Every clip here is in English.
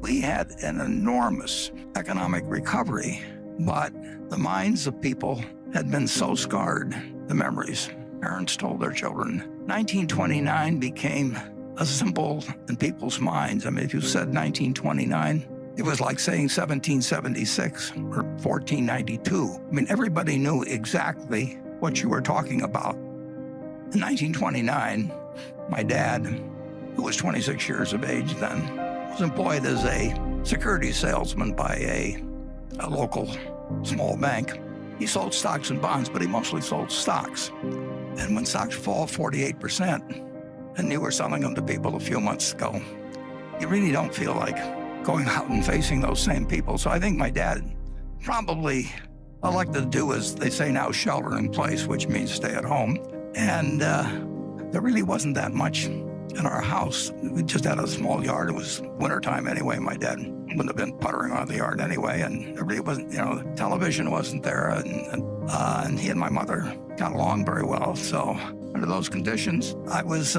We had an enormous economic recovery, but the minds of people had been so scarred, the memories. Parents told their children. 1929 became a symbol in people's minds. I mean, if you said 1929, it was like saying 1776 or 1492. I mean, everybody knew exactly what you were talking about. In 1929, my dad, who was 26 years of age then, was employed as a security salesman by a local small bank. He sold stocks and bonds, but he mostly sold stocks. And when stocks fall 48%, and you were selling them to people a few months ago, you really don't feel like going out and facing those same people. So I think my dad probably elected to do, as they say now, shelter in place, which means stay at home. And there really wasn't that much in our house. We just had a small yard. It was wintertime anyway. My dad wouldn't have been puttering on the yard anyway. And there really wasn't, television wasn't there. And he and my mother got along very well. So under those conditions, I was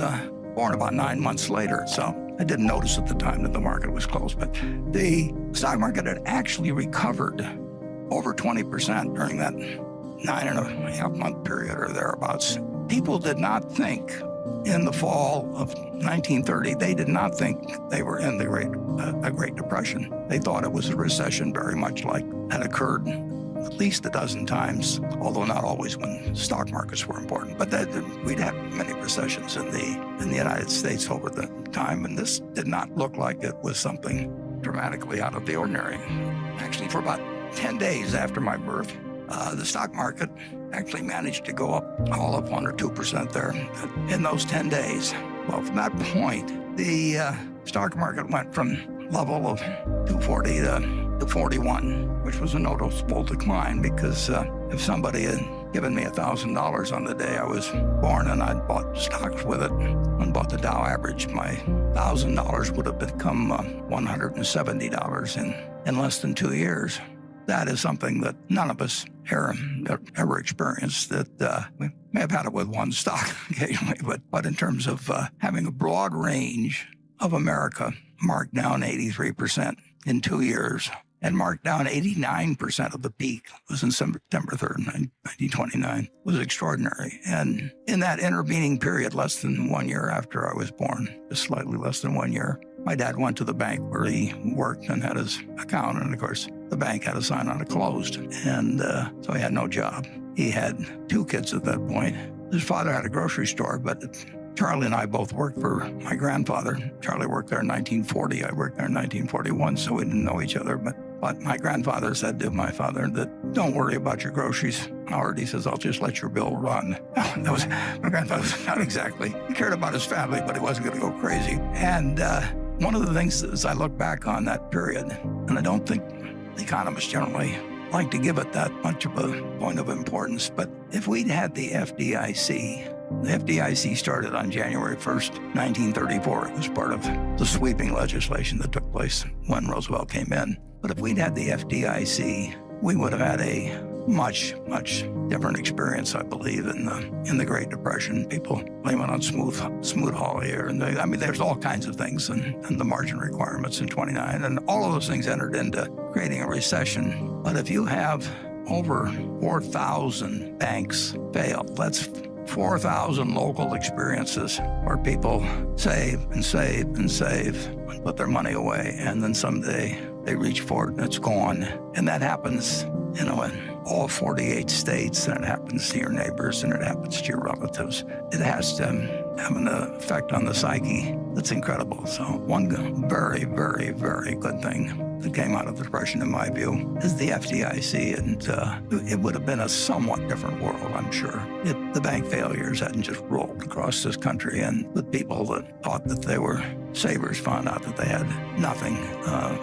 born about 9 months later. So I didn't notice at the time that the market was closed. But the stock market had actually recovered over 20% during that 9.5 month period or thereabouts. People did not think in the fall of 1930, they did not think they were in the Great Depression. They thought it was a recession, very much like had occurred at least a dozen times, although not always when stock markets were important. But we'd had many recessions in the United States over the time, and this did not look like it was something dramatically out of the ordinary. Actually, for about 10 days after my birth, the stock market actually managed to go up all of 1 or 2% there in those 10 days. Well, from that point, the stock market went from level of 240 to 41, which was a noticeable decline because if somebody had given me $1,000 on the day I was born and I'd bought stocks with it and bought the Dow average, my $1,000 would have become $170 in less than 2 years. That is something that none of us ever experienced. That we may have had it with one stock occasionally, but in terms of having a broad range of America marked down 83% in 2 years and marked down 89% of the peak was in September 3rd, 1929, was extraordinary. And in that intervening period, less than 1 year after I was born, just slightly less than 1 year, my dad went to the bank where he worked and had his account. And of course, the bank had a sign on it closed. And so he had no job. He had 2 kids at that point. His father had a grocery store, but Charlie and I both worked for my grandfather. Charlie worked there in 1940. I worked there in 1941, so we didn't know each other. But my grandfather said to my father that, don't worry about your groceries, Howard. He says, I'll just let your bill run. That was my grandfather. Not exactly. He cared about his family, but he wasn't going to go crazy. And one of the things as I look back on that period, and I don't think economists generally like to give it that much of a point of importance, but if we'd had the FDIC started on January 1st, 1934. It was part of the sweeping legislation that took place when Roosevelt came in. But if we'd had the FDIC, we would have had a much, much different experience, I believe, in the Great Depression. People blame it on Smoot-Hawley, and there's all kinds of things, and the margin requirements in 29, and all of those things entered into creating a recession. But if you have over 4,000 banks fail, that's 4,000 local experiences where people save and save and save and put their money away, and then someday they reach for it and it's gone. And that happens, in all 48 states, and it happens to your neighbors, and it happens to your relatives. It has to have an effect on the psyche that's incredible. So one very, very, very good thing that came out of the Depression, in my view, is the FDIC, and it would have been a somewhat different world, I'm sure, if the bank failures hadn't just rolled across this country, and the people that thought that they were savers found out that they had nothing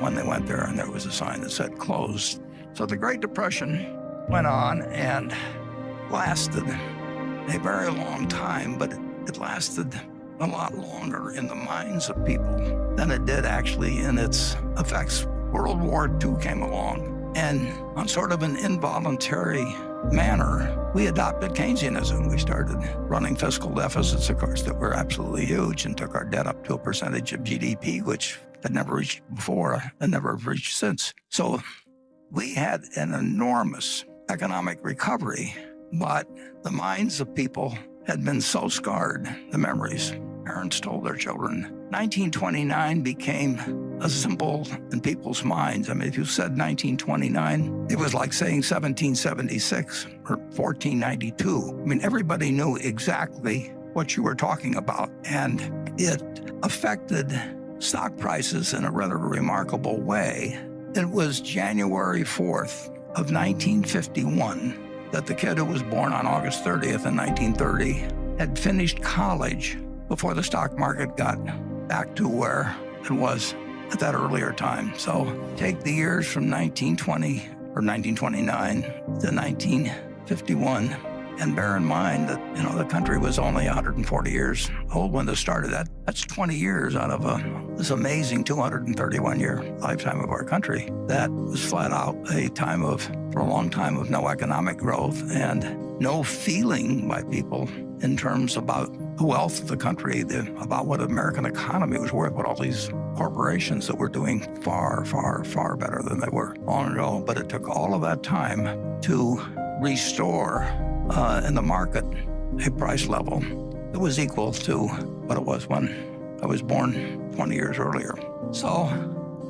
when they went there, and there was a sign that said closed. So the Great Depression went on and lasted a very long time, but it lasted a lot longer in the minds of people than it did actually in its effects. World War II came along, and on sort of an involuntary manner, we adopted Keynesianism. We started running fiscal deficits, of course, that were absolutely huge, and took our debt up to a percentage of GDP, which had never reached before and never reached since. So we had an enormous economic recovery, but the minds of people had been so scarred, the memories. Parents told their children. 1929 became a symbol in people's minds. I mean, if you said 1929, it was like saying 1776 or 1492. I mean, everybody knew exactly what you were talking about, and it affected stock prices in a rather remarkable way. It was January 4th of 1951 that the kid who was born on August 30th in 1930 had finished college before the stock market got back to where it was at that earlier time. So take the years from 1920 or 1929 to 1951, and bear in mind that, the country was only 140 years old when this started. That's 20 years out of this amazing 231-year lifetime of our country. That was flat out a time for a long time of no economic growth and no feeling by people in terms about the wealth of the country, about what the American economy was worth, what all these corporations that were doing far, far, far better than they were long ago. But it took all of that time to restore in the market a price level that was equal to what it was when I was born 20 years earlier. So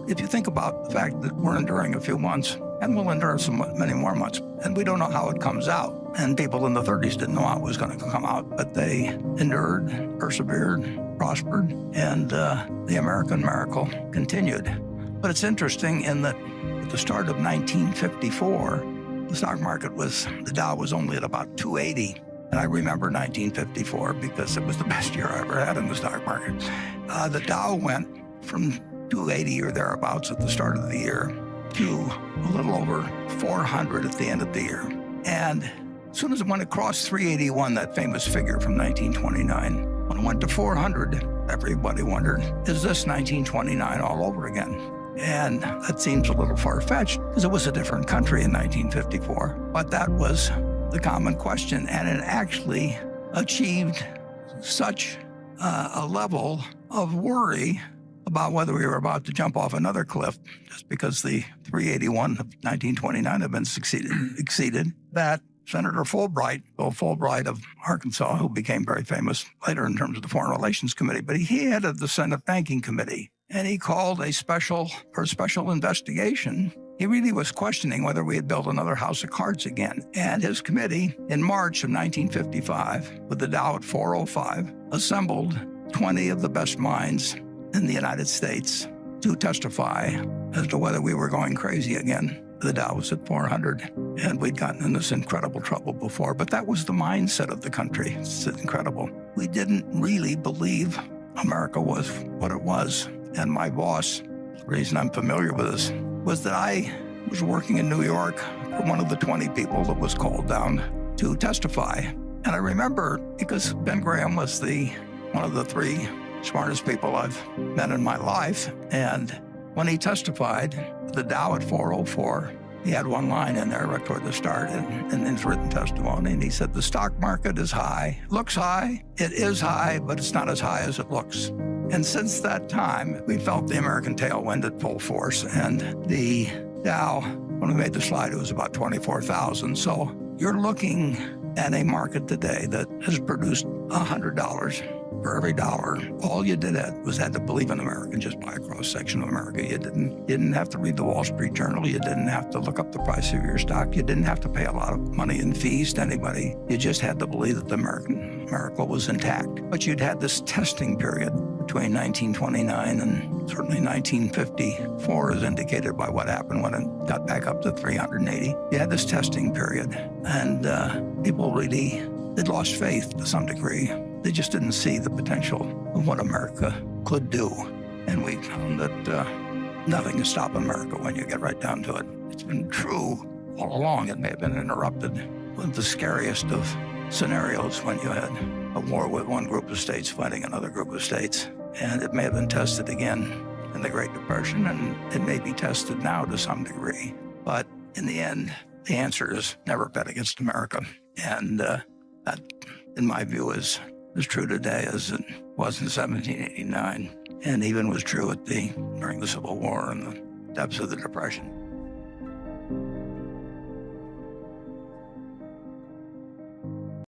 if you think about the fact that we're enduring a few months, and we'll endure many more months, and we don't know how it comes out. And people in the 30s didn't know how it was going to come out, but they endured, persevered, prospered, and the American miracle continued. But it's interesting in that at the start of 1954, the stock market the Dow was only at about 280. And I remember 1954 because it was the best year I ever had in the stock market. The Dow went from 280 or thereabouts at the start of the year to a little over 400 at the end of the year. And as soon as it went across 381, that famous figure from 1929, when it went to 400, everybody wondered, is this 1929 all over again? And that seems a little far-fetched because it was a different country in 1954. But that was the common question, and it actually achieved such a level of worry about whether we were about to jump off another cliff just because the 381 of 1929 had been exceeded, that Senator Fulbright, Bill Fulbright of Arkansas, who became very famous later in terms of the Foreign Relations Committee, but he headed the Senate Banking Committee, and he called a special investigation. He really was questioning whether we had built another house of cards again. And his committee, in March of 1955, with the Dow at 405, assembled 20 of the best minds in the United States to testify as to whether we were going crazy again. The Dow was at 400, and we'd gotten in this incredible trouble before, but that was the mindset of the country. It's incredible. We didn't really believe America was what it was. And my boss, the reason I'm familiar with this, was that I was working in New York for one of the 20 people that was called down to testify. And I remember, because Ben Graham was one of the three smartest people I've met in my life, and when he testified, the Dow at 404, he had one line in there right toward the start in his written testimony, and he said, the stock market is high, looks high, it is high, but it's not as high as it looks. And since that time, we felt the American tailwind at full force, and the Dow, when we made the slide, it was about 24,000. So you're looking at a market today that has produced $100 for every dollar. All you had to believe in America and just buy a cross-section of America. You didn't have to read the Wall Street Journal. You didn't have to look up the price of your stock. You didn't have to pay a lot of money in fees to anybody. You just had to believe that the American miracle was intact. But you'd had this testing period between 1929 and certainly 1954, as indicated by what happened when it got back up to 380. You had this testing period, and people really had lost faith to some degree. They just didn't see the potential of what America could do. And we found that nothing can stop America when you get right down to it. It's been true all along. It may have been interrupted with the scariest of scenarios when you had a war with one group of states fighting another group of states. And it may have been tested again in the Great Depression, and it may be tested now to some degree. But in the end, the answer is never bet against America. And that, in my view, is as true today as it was in 1789. and even was true during the Civil War and the depths of the Depression.